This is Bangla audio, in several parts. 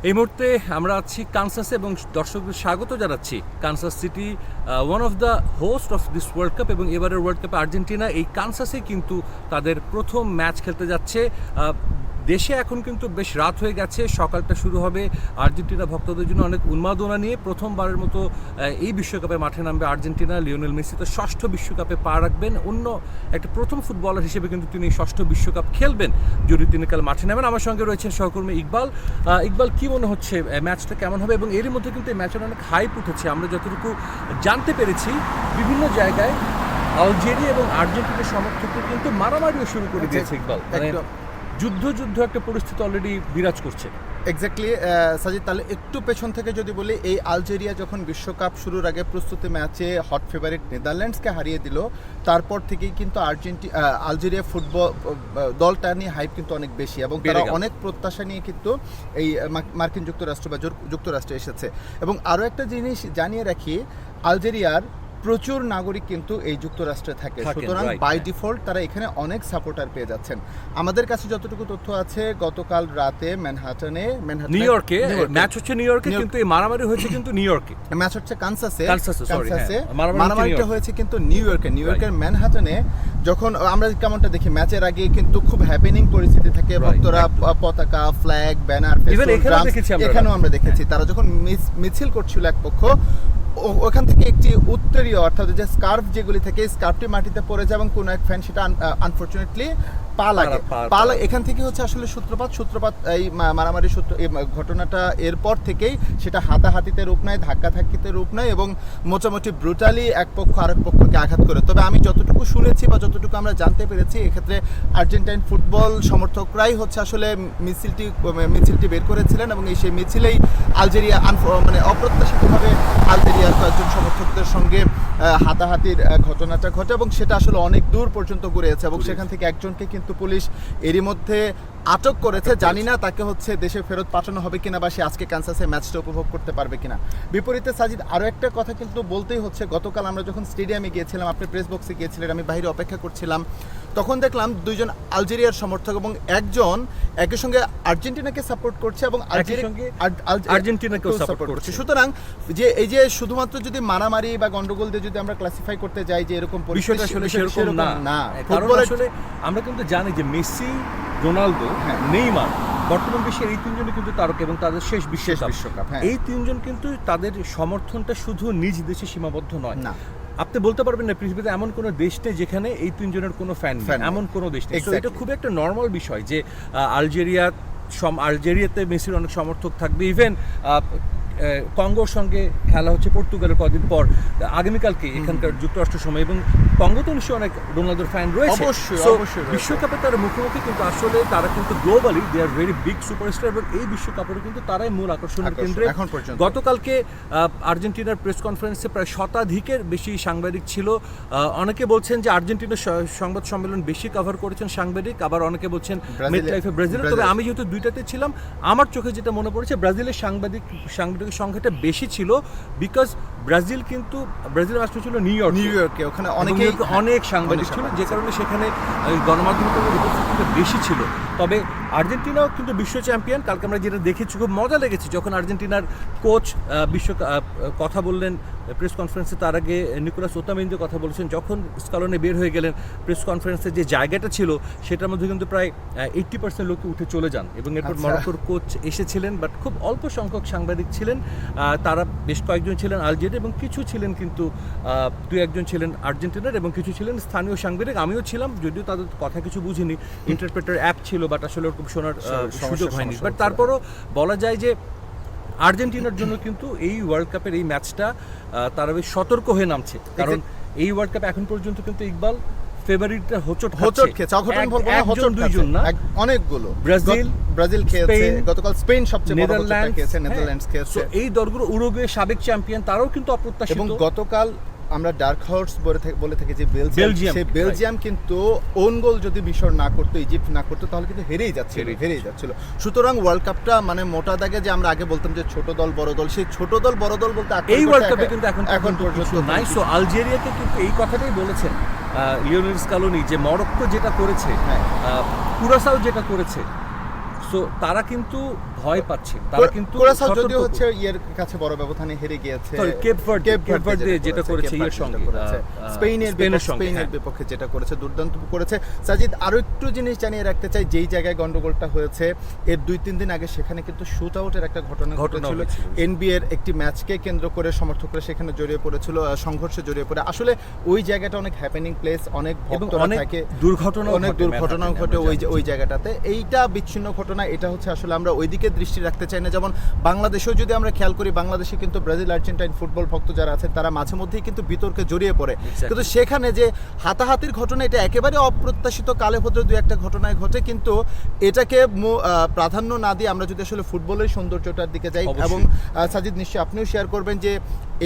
এই মুহূর্তে আমরা আছি কানসাসে এবং দর্শকদের স্বাগত জানাচ্ছি। Kansas city one of the host of this world cup এবং এবারের ওয়ার্ল্ড কাপে আর্জেন্টিনা এই কানসাসে কিন্তু তাদের প্রথম ম্যাচ খেলতে যাচ্ছে। দেশে এখন কিন্তু বেশ রাত হয়ে গেছে, সকালটা শুরু হবে। আর্জেন্টিনা ভক্তদের জন্য অনেক উন্মাদনা নিয়ে প্রথমবারের মতো এই বিশ্বকাপে মাঠে নামবে আর্জেন্টিনা। লিওনেল মেসি তো ষষ্ঠ বিশ্বকাপে পা রাখবেন, অন্য একটা প্রথম ফুটবলার হিসেবে কিন্তু তিনি ষষ্ঠ বিশ্বকাপ খেলবেন যদি তিনি কাল মাঠে নামেন। আমার সঙ্গে রয়েছেন সহকর্মী ইকবাল। ইকবাল, কি মনে হচ্ছে ম্যাচটা কেমন হবে? এবং এরই মধ্যে কিন্তু এই ম্যাচের অনেক হাইপ উঠেছে, আমরা যতটুকু জানতে পেরেছি বিভিন্ন জায়গায় আলজেরিয়া এবং আর্জেন্টিনার সমর্থকরা কিন্তু মারামারিও শুরু করে দিয়েছে ইকবাল, মানে যুদ্ধ একটা পরিস্থিতি অলরেডি বিরাজ করছে। এক্স্যাক্টলি সাজিদ, তাহলে একটু পেছন থেকে যদি বলি, এই আলজেরিয়া যখন বিশ্বকাপ শুরুর আগে প্রস্তুতি ম্যাচে হট ফেভারিট নেদারল্যান্ডসকে হারিয়ে দিল, তারপর থেকেই কিন্তু আলজেরিয়া ফুটবল দলটা নিয়ে হাইপ কিন্তু অনেক বেশি এবং তারা অনেক প্রত্যাশা নিয়ে কিন্তু এই মার্কিন যুক্তরাষ্ট্র বা যুক্তরাষ্ট্রে এসেছে। এবং আরও একটা জিনিস জানিয়ে রাখি, আলজেরিয়ার প্রচুর নাগরিক কিন্তু এই যুক্তরাষ্ট্রে থাকে, সুতরাং বাই ডিফল্ট তারা এখানে অনেক সাপোর্টার পেয়ে যাচ্ছেন। আমাদের কাছে যতটুকু তথ্য আছে, গতকাল রাতে নিউ ইয়র্কে ম্যাচ হচ্ছে, নিউ ইয়র্কে কিন্তু এই মারামারি হয়েছে কিন্তু নিউ ইয়র্কে ম্যাচ হচ্ছে কানসাসে মারামারিটা হয়েছে কিন্তু নিউ ইয়র্কের ম্যানহাটনে। যখন আমরা কেমনটা দেখি ম্যাচের আগে কিন্তু খুব হ্যাপেনিং পরিস্থিতি থাকে, ভক্তরা পতাকা, ফ্ল্যাগ, ব্যানার, এখানেও আমরা দেখেছি তারা যখন মিছিল করছিল এক পক্ষ, ওখান থেকে একটি উত্তরীয় অর্থাৎ যে স্কার্ফ যেগুলি থেকে, স্কার্ফটি মাটিতে পড়ে যায় এবং কোনো এক ফ্যান সেটা আনফর্চুনেটলি পা লাগে। এখান থেকে হচ্ছে আসলে সূত্রপাত এই মারামারি এই ঘটনাটা এরপর থেকেই সেটা হাতাহাতিতে রূপ নেয়, ধাক্কাধাক্কিতে রূপ নেয় এবং মোটামুটি ব্রুটালি এক পক্ষ আরেক পক্ষকে আঘাত করে। তবে আমি যতটুকু শুনেছি বা যতটুকু আমরা জানতে পেরেছি, এক্ষেত্রে আর্জেন্টাইন ফুটবল সমর্থকরাই হচ্ছে আসলে মিছিলটি বের করেছিলেন এবং সেই মিছিলেই আলজেরিয়া মানে অপ্রত্যাশিতভাবে আলজেরিয়ার কয়েকজন সমর্থকদের সঙ্গে হাতাহাতির ঘটনাটা ঘটে এবং সেটা আসলে অনেক দূর পর্যন্ত ঘুরেছে এবং সেখান থেকে একজনকে কিন্তু পুলিশ এরই মধ্যে আটক করেছে। জানি না তাকে হচ্ছে দেশে ফেরত পাঠানো হবে কিনা বা সে আজকে কানসাসে ম্যাচটা উপভোগ করতে পারবে কিনা। বিপরীতে সাজিদ, আরও একটা কথা কিন্তু বলতেই হচ্ছে, গতকাল আমরা যখন স্টেডিয়ামে গিয়েছিলাম, আপনি প্রেস বক্সে গিয়েছিলেন, আমি বাইরে অপেক্ষা করছিলাম, তখন দেখলাম দুইজন আলজেরিয়ার সমর্থক এবং একজন একই সঙ্গে আর্জেন্টিনাকে সাপোর্ট করছে এবং আর্জেন্টিনাকেও সাপোর্ট করছে। সুতরাং যে এই যে শুধুমাত্র যদি মারামারি বা গন্ডগোল দিয়ে যদি আমরা ক্লাসিফাই করতে যাই যে এরকম বিষয়টা আসলে সেরকম না। কারণ আসলে আমরা কিন্তু জানি যে মেসি, রোনালদো, নেইমার বর্তমান বিশ্বের এই তিনজনই কিন্তু তারকা এবং তাদের শেষ বিশ্বকাপ। এই তিনজন কিন্তু তাদের সমর্থনটা শুধু নিজ দেশে সীমাবদ্ধ নয়। আপনি বলতে পারবেন না পৃথিবীতে এমন কোনো দেশ নেই যেখানে এই তিনজনের কোনো ফ্যান নেই, এমন কোনো দেশ নেই। এটা খুব একটা নর্মাল বিষয় যে আলজেরিয়াতে মেসির অনেক সমর্থক থাকবে। ইভেন কঙ্গোর সঙ্গে খেলা হচ্ছে পর্তুগালের কদিন পর, আগামীকালকে এখানকার যুক্তরাষ্ট্র সময়, এবং কঙ্গো তো নিশ্চয়ই অনেক রোনালদোর ফ্যান রয়েছে। বিশ্বকাপে তারা মুখোমুখি কিন্তু আসলে তারা কিন্তু globally they are very big superstar এবং এই বিশ্বকাপের কিন্তু তারাই মূল আকর্ষণের কেন্দ্রে। গতকালকে আর্জেন্টিনার প্রেস কনফারেন্সে প্রায় শতাধিকের বেশি সাংবাদিক ছিল। অনেকে বলছেন যে আর্জেন্টিনার সংবাদ সম্মেলন বেশি কভার করেছেন সাংবাদিক, আবার অনেকে বলছেন মেটলাইফে ব্রাজিল। তবে আমি যেহেতু দুইটাতে ছিলাম, আমার চোখে যেটা মনে পড়েছে ব্রাজিলের সাংবাদিকের সংখ্যাটা বেশি ছিল, বিকজ ব্রাজিল রাষ্ট্র ছিল নিউ ইয়র্কে, ওখানে অনেক সাংবাদিক ছিল, যে কারণে সেখানে গণমাধ্যমের উপস্থিতিটা বেশি ছিল। তবে আর্জেন্টিনাও কিন্তু বিশ্ব চ্যাম্পিয়ন। কালকে আমরা যেটা দেখেছি খুব মজা লেগেছে, যখন আর্জেন্টিনার কোচ কথা বললেন প্রেস কনফারেন্সে, তার আগে নিকোলাস ওতামেন্দি কথা বলেছেন, যখন স্কালনে বের হয়ে গেলেন প্রেস কনফারেন্সের যে জায়গাটা ছিল সেটার মধ্যে কিন্তু প্রায় 80% লোক উঠে চলে যান এবং এরপর মরক্কোর কোচ এসেছিলেন, বাট খুব অল্প সংখ্যক সাংবাদিক ছিলেন। তারা বেশ কয়েকজন ছিলেন আলজেরিয়া এবং কিছু ছিলেন কিন্তু দুই একজন ছিলেন আর্জেন্টিনার এবং কিছু ছিলেন স্থানীয় সাংবাদিক। আমিও ছিলাম, যদিও তাদের কথা কিছু বুঝিনি, ইন্টারপ্রেটার অ্যাপ ছিল, বাট আসলে ওরকম শোনার সুযোগ হয়নি। বাট তারপরও বলা যায় যে আর্জেন্টিনার জন্য কিন্তু এই ওয়ার্ল্ড কাপের এই ম্যাচটা তারা বেশ সতর্ক হয়ে নামছে, কারণ এই ওয়ার্ল্ড কাপ এখন পর্যন্ত কিন্তু ইকবাল ফেভারিটটা হোঁচট খেয়েছে, দুইজন না, অনেকগুলো। ব্রাজিল খেয়েছে, গতকাল স্পেন সবচেয়ে বড় হোঁচটটা খেয়েছে, নেদারল্যান্ডস খেয়েছে। এই দলগুলো, উরুগুয়ে সাবেক চ্যাম্পিয়ন, তারাও কিন্তু অপ্রত্যাশিত। এবং গতকাল আমরা ডার্ক হর্স বলে থাকি যে বেলজিয়াম কিন্তু ওন গোল যদি মিশর না করতো, ইজিপ্ট না করতো, তাহলে কিন্তু হেরেই যাচ্ছিল। সুতরাং ওয়ার্ল্ড কাপটা মানে মোটা দাগে যে আমরা আগে বলতাম যে ছোট দল বড় দল, সেই ছোট দল বড় দল বলতে এই ওয়ার্ল্ড কাপে কিন্তু এখন পর্যন্ত নাই। সো আলজেরিয়াকে কিন্তু এই কথাটাই বলেছেন লিওনেল স্কালোনি যে মরক্কো যেটা করেছে, কুরাসাও যেটা করেছে, সো তারা কিন্তু ভয় পাচ্ছে, তারা কিন্তু কুরাসাও যদিও হচ্ছে এর কাছে বড় ব্যবধানে হেরে গিয়েছে, কেপ ভার্দে যেটা করেছে এর সঙ্গে স্পেনের বিপক্ষে যেটা করেছে দুর্দান্ত করেছে। সাজিদ, আরো একটু জিনিস জানিয়ে রাখতে চাই, যেই জায়গায় গন্ডগোলটা হয়েছে এর 2-3 দিন আগে সেখানে কিন্তু শুট আউটের একটা ঘটনা ঘটেছিল। এনবিএর একটি ম্যাচকে কেন্দ্র করে সমর্থকরা সেখানে জড়িয়ে পড়েছিল, সংঘর্ষে জড়িয়ে পড়ে। আসলে ওই জায়গাটা অনেক হ্যাপেনিং প্লেস, অনেক ভক্তরা থাকে, অনেক দুর্ঘটনা ঘটে ওই জায়গাটাতে। এইটা বিচ্ছিন্ন ঘটনা, এটা হচ্ছে আসলে আমরা ওইদিকে দৃষ্টি রাখতে চাই না। যেমন বাংলাদেশেও যদি আমরা খেয়াল করি, বাংলাদেশে কিন্তু ব্রাজিল আর্জেন্টাইন ফুটবল ভক্ত যারা আছে তারা মাঝে মধ্যেই কিন্তু বিতর্কে জড়িয়ে পড়ে, কিন্তু সেখানে যে হাতাহাতির ঘটনা এটা একেবারে অপ্রত্যাশিত কালেভদ্র দুই একটা ঘটনায় ঘটে, কিন্তু এটাকে প্রাধান্য না দিয়ে আমরা যদি আসলে ফুটবলের সৌন্দর্যটার দিকে যাই, এবং সাজিদ নিশ্চয়ই আপনিও শেয়ার করবেন যে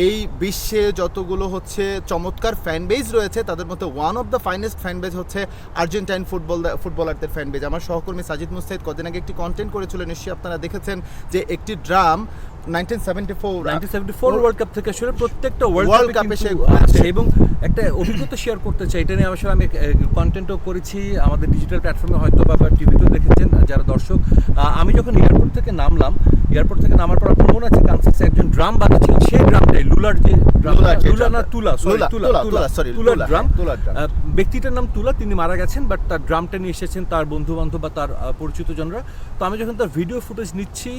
এই বিশ্বে যতগুলো হচ্ছে চমৎকার ফ্যান বেজ রয়েছে তাদের মধ্যে one of the finest fan base হচ্ছে আর্জেন্টাইন ফুটবলারদের ফ্যান বেজ। আমার সহকর্মী সাজিদ মুস্তাহিদ কদিন আগে একটি কন্টেন্ট করেছিল, নিশ্চয়ই আপনারা দেখেছেন, যে একটি ড্রাম 1974 ওয়ার্ল্ড কাপ থেকে শুরু প্রত্যেকটা ওয়ার্ল্ড কাপে সে আছে। এবং একটা অভিজ্ঞতা শেয়ার করতে চাই, এটা নিয়ে আসলে আমি কন্টেন্টও করেছি আমাদের ডিজিটাল প্ল্যাটফর্মে, হয়তো বা টিভিতেও দেখেছেন যারা দর্শক। আমি যখন এয়ারপোর্ট থেকে নামার পর আপনার মনে আছে কানসাসে একজন ড্রাম বাজাচ্ছিলেন, সেই ড্রামটাই তুলার ড্রাম, ব্যক্তিটার নাম তুলা, তিনি মারা গেছেন, বাট তার ড্রামটা নিয়ে এসেছেন তার বন্ধু বান্ধব বা তার পরিচিত জনরা। তো আমি যখন তার ভিডিও ফুটেজ নিচ্ছি,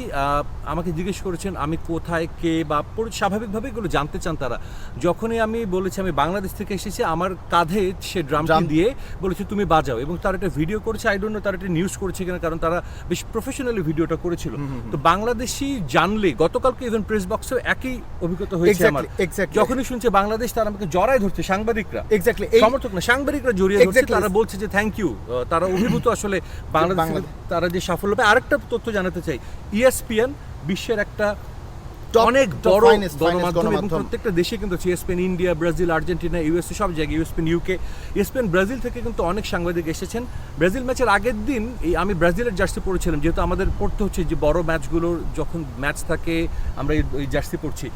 আমাকে জিজ্ঞেস করেছেন আমি কোথায়, কে, বা স্বাভাবিকভাবে এগুলো জানতে চান তারা। যখনই আমি বলেছি আমি বাংলাদেশ থেকে এসেছি, আমার কাঁধে সে ড্রামটি দিয়ে বলেছে তুমি বাজাও, এবং তার একটা ভিডিও করেছে। আই ডোন্ট নো তার একটা নিউজ করেছে কিনা, কারণ তারা বেশ প্রফেশনালি ভিডিওটা করেছিল। তো বাংলাদেশি জানলে, গতকালকে ইভেন প্রেস বক্সেও একই অভিজ্ঞতা হয়েছে আমার, যখনই শুনছে বাংলাদেশ, তারা আমাকে জড়ায় ধরছে, সাংবাদিকরা, সমর্থক না, সাংবাদিকরা জড়িয়ে ধরছে, তারা বলছে যে থ্যাংক ইউ, তারা অভিভূত আসলে বাংলাদেশ তারা যে সাফল্য পায়। আরেকটা তথ্য জানাতে চাই, ESPN বিশ্বের একটা অনেক বড় গণমাধ্যম, এবং প্রত্যেকটা দেশে কিন্তু ESPN India, Brazil, Argentina, USA সব জায়গায়, ESPN UK, ESPN ব্রাজিল থেকে কিন্তু অনেক সাংবাদিক এসেছেন। ব্রাজিল ম্যাচের আগের দিন আমি ব্রাজিলের জার্সি পরেছিলাম, যেহেতু আমাদের পড়তে হচ্ছে যে বড় ম্যাচগুলোর যখন ম্যাচ থাকে আমরা এই জার্সি পরছি।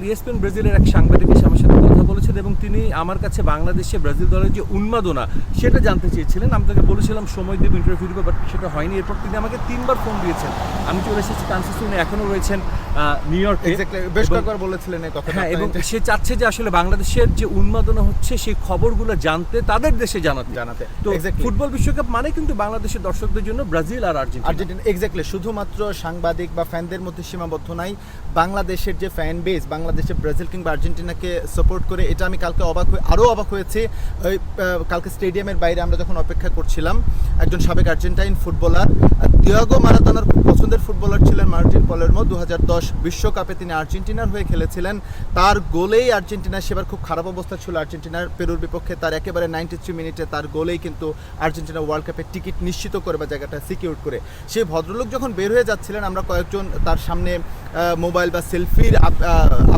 ESPN ব্রাজিলের এক সাংবাদিক এসে আমার সাথে কথা বলেছেন, এবং তিনি আমার কাছে বাংলাদেশে ব্রাজিল দলের যে উন্মাদনা সেটা জানতে চেয়েছিলেন। আমি তাকে বলেছিলাম সময় দেব, ইন্টারভিউ দেবো, বাট সেটা হয়নি। এরপর তিনি আমাকে 3বার ফোন দিয়েছেন। আমি চলে এসেছি কানসাসে, উনি এখনো রয়েছেন নিউ ইয়র্কে, বেশ কয়েকবার বলেছিলেন এই কথাটা। হ্যাঁ, এবং সে চাচ্ছে যে আসলে বাংলাদেশের যে উন্মাদনা হচ্ছে সেই খবরগুলো জানতে, তাদের দেশে জানাতে। তো ফুটবল বিশ্বকাপ মানে কিন্তু বাংলাদেশের দর্শকদের জন্য ব্রাজিল আর আর্জেন্টিনা এক্স্যাক্টলি শুধুমাত্র সাংবাদিক বা ফ্যানদের মধ্যে সীমাবদ্ধ নাই, বাংলাদেশের যে ফ্যান বেস বাংলাদেশে ব্রাজিল কিংবা আর্জেন্টিনাকে সাপোর্ট করে, এটা আমি কালকে আরও অবাক হয়েছি। কালকে স্টেডিয়ামের বাইরে আমরা যখন অপেক্ষা করছিলাম, একজন সাবেক আর্জেন্টাইন ফুটবলার, দিয়েগো মারাদোনার পছন্দের ফুটবলার ছিলেন মার্টিন পালেরমো, 2010 বিশ্বকাপে তিনি আর্জেন্টিনার হয়ে খেলেছিলেন। তার গোলেই আর্জেন্টিনা, সেবার খুব খারাপ অবস্থা ছিল আর্জেন্টিনার পেরুর বিপক্ষে, তার একেবারে 93 মিনিটে তার গোলেই কিন্তু আর্জেন্টিনা ওয়ার্ল্ড কাপের টিকিট নিশ্চিত করে বা জায়গাটা সিকিউর করে। সেই ভদ্রলোক যখন বের হয়ে যাচ্ছিলেন, আমরা কয়েকজন তার সামনে মোবাইল বা সেলফির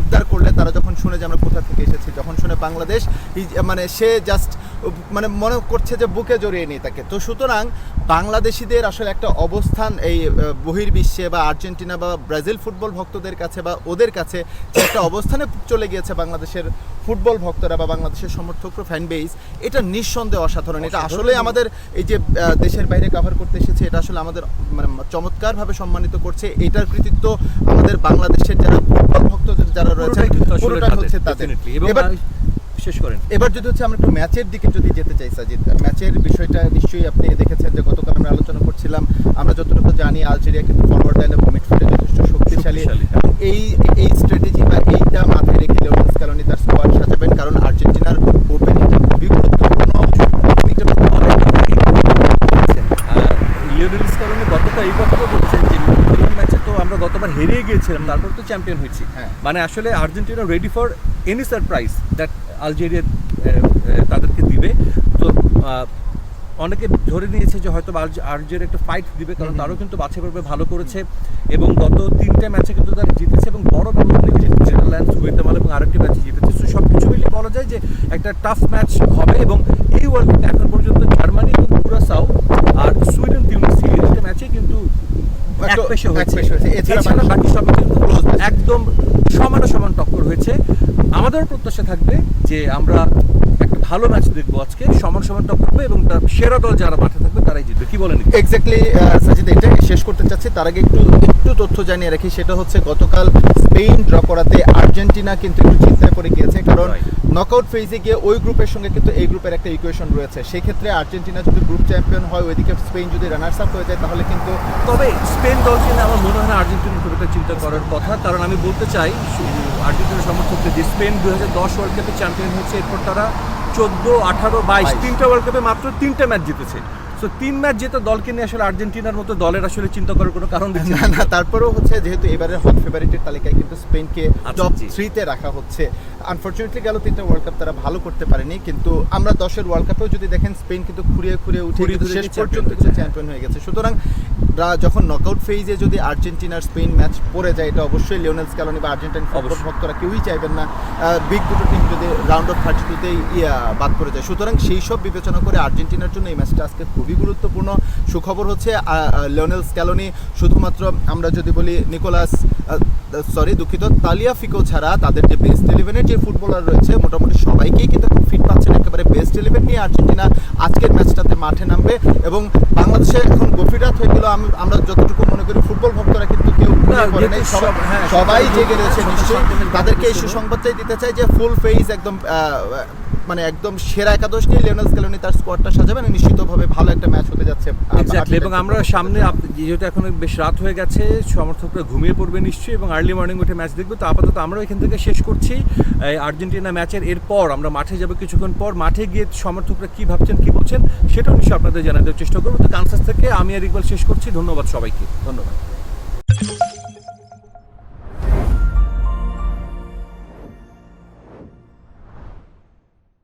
আবদার করলে, তারা যখন শুনে যে আমরা কোথা থেকে এসেছি, যখন শুনে বাংলাদেশ, মানে সে জাস্ট মানে মনে করছে যে বুকে জড়িয়ে নিই তাকে। তো সুতরাং বাংলাদেশিদের আসলে একটা অবস্থান এই বহির্বিশ্বে বা আর্জেন্টিনা বা ব্রাজিল ফুটবল ভক্তদের কাছে বা ওদের কাছে যে একটা অবস্থানে চলে গিয়েছে বাংলাদেশের ফুটবল ভক্তরা বা বাংলাদেশের সমর্থকরা, ফ্যান বেস, এটা নিঃসন্দেহে অসাধারণ। এটা আসলে আমাদের এই যে দেশের বাইরে কভার করতে এসেছে, এটা আসলে আমাদের মানে চমৎকারভাবে সম্মানিত করছে। এটার কৃতিত্ব আমাদের বাংলাদেশের যারা ফুটবল ভক্ত যারা রয়েছে পুরোটা হচ্ছে তাদের। এবার যদি হচ্ছে আমরা একটু ম্যাচের দিকে যদি যেতে চাই সাজিদ, ম্যাচের বিষয়টা নিশ্চয়ই আপনি দেখেছেন যে গতকাল আমরা আলোচনা করছিলাম, আমরা যতটুকু জানি আলজেরিয়া কিন্তু ফরওয়ার্ড লাইন এবং মিডফিল্ডে যথেষ্ট শক্তিশালী। এই স্ট্র্যাটেজি বা এইটা মাথায় রেখে লিওনেল স্ক্যালোনি তার স্কোয়াড সাজাবেন, কারণ আর্জেন্টিনার ওপেনিংটা খুবই গুরুত্বপূর্ণ। লিওনেল স্ক্যালোনি গতকাল এই কথাটা বলছেন যে ম্যাচে তো আমরা গতবার হেরিয়ে গিয়েছিলাম, তারপর তো চ্যাম্পিয়ন হয়েছি। মানে আসলে Argentina ready for any surprise that Algeria তাদেরকে দিবে। তো অনেকে ধরে নিয়েছে যে হয়তো আর্জেন্টিনা একটা ফাইট দিবে, কারণ তারও কিন্তু বাছাই পর্বে ভালো করেছে, এবং গত 3টে ম্যাচে কিন্তু তারা জিতেছে, এবং বড় ব্যবধানে জিতেছে, নেদারল্যান্ডস, গুয়েতেমালা এবং আরেকটি ম্যাচে জিতেছে। তো সব কিছু মিলিয়ে বলা যায় যে একটা টাফ ম্যাচ হবে। এবং এই ওয়ার্ল্ড কাপে এখন পর্যন্ত জার্মানি এবং কুরাসাও আর সুইডেন 3টা ম্যাচে কিন্তু একপেশে হয়েছে, এছাড়া বাকি সব কিন্তু একদম সমান টক্কর হয়েছে। আমাদের প্রত্যাশা থাকবে যে আমরা একটা ভালো ম্যাচ দেখবো আজকে, সমান সমান টক্কর হবে এবং তার সেরা দল যারা মাঠে থাকবে তারাই জিতবে, কি বলেন? এক্স্যাক্টলি সাজিদ, এটাই শেষ করতে চাচ্ছি। তার আগে একটু তথ্য জানিয়ে রাখি, সেটা হচ্ছে গতকাল স্পেন ড্র করাতে আর্জেন্টিনা কিন্তু একটু চিন্তায় পড়ে গিয়েছে, কারণ নকআউট ফেজে গিয়ে ওই গ্রুপের সঙ্গে কিন্তু এই গ্রুপের একটা ইকুয়েশন রয়েছে। সেই ক্ষেত্রে আর্জেন্টিনা যদি গ্রুপ চ্যাম্পিয়ন হয়, ওইদিকে স্পেন যদি রানার্স আপ হয়ে যায়, তাহলে কিন্তু তবে স্পেন দলকে নিয়ে আমার মনে হয় না আর্জেন্টিনার খুব একটা চিন্তা করার কথা, কারণ আমি বলতে চাই আর্জেন্টিনার সমর্থকদের যে স্পেন 2010 ওয়ার্ল্ড কাপে চ্যাম্পিয়ন হয়েছে, এরপর তারা 14, 18, 22 তিনটা ওয়ার্ল্ড কাপে মাত্র 3টা ম্যাচ জিতেছে। সো 3 ম্যাচ জেতা দলকে নিয়ে আসলে আর্জেন্টিনার মতো দলের আসলে চিন্তা করার কোনো কারণ দেখছি না। না, তারপরেও হচ্ছে যেহেতু এবারে হট ফেভারিটের তালিকায় কিন্তু স্পেনকে টপ 3-তে রাখা হচ্ছে। আনফরচুনেটলি গেল 3টা ওয়ার্ল্ড কাপ তারা ভালো করতে পারেনি, কিন্তু আমরা 10-এর ওয়ার্ল্ড কাপেও যদি দেখেন স্পেন কিন্তু খুঁড়িয়ে উঠে শেষ পর্যন্ত কিন্তু চ্যাম্পিয়ন হয়ে গেছে। সুতরাং যখন নকআউট ফেজে যদি আর্জেন্টিনার স্পেন ম্যাচ পড়ে যায়, এটা অবশ্যই লিওনেল স্ক্যালোনি বা আর্জেন্টাইন ফুটবল ভক্তরা কেউই চাইবেন না বিগ দুটো টিম যদি রাউন্ড অফ 32তেই বাদ পড়ে যায়। সুতরাং সেই সব বিবেচনা করে আর্জেন্টিনার জন্য এই ম্যাচটা আজকে খুবই গুরুত্বপূর্ণ। সুখবর হচ্ছে লিওনেল স্ক্যালোনি শুধুমাত্র আমরা যদি বলি তালিয়াফিকো ছাড়া তাদের যে বেস্ট 11-এর যে ফুটবলার রয়েছে মোটামুটি সবাইকেই কিন্তু খুব ফিট পাচ্ছেন। একেবারে বেস্ট 11 নিয়ে আর্জেন্টিনা আজকের ম্যাচটাতে মাঠে নামবে এবং বাংলাদেশে এখন গভীর রাত হয়ে গেল। আমরা যতটুকু মনে করি ফুটবল ভক্তরা কিন্তু কেউ সবাই জেগে রয়েছে। নিশ্চয়ই তাদেরকে এই সুসংবাদটাই দিতে চাই যে ফুল ফেজ একদম মানে একদম সেরা একাদশ নিয়ে লিওনেল স্ক্যালোনি তার স্কোয়াডটা সাজাবেন, নিশ্চিতভাবে ভালো একটা ম্যাচ হতে যাচ্ছে। এক্স্যাক্টলি, এবং আমরা সামনে যেহেতু এখন বেশ রাত হয়ে গেছে, সমর্থকরা ঘুমিয়ে পড়বে নিশ্চয়ই এবং আর্লি মর্নিং উঠে ম্যাচ দেখবে। তো আপাতত আমরা এখান থেকে শেষ করছি আর্জেন্টিনা ম্যাচের। এরপর আমরা মাঠে যাব, কিছুক্ষণ পর মাঠে গিয়ে সমর্থকরা কি ভাবছেন কি বলছেন সেটাও নিশ্চয়ই আপনাদের জানাতে চেষ্টা করবো। তো কানসাস থেকে আমি আর ইকবাল শেষ করছি। ধন্যবাদ সবাইকে, ধন্যবাদ।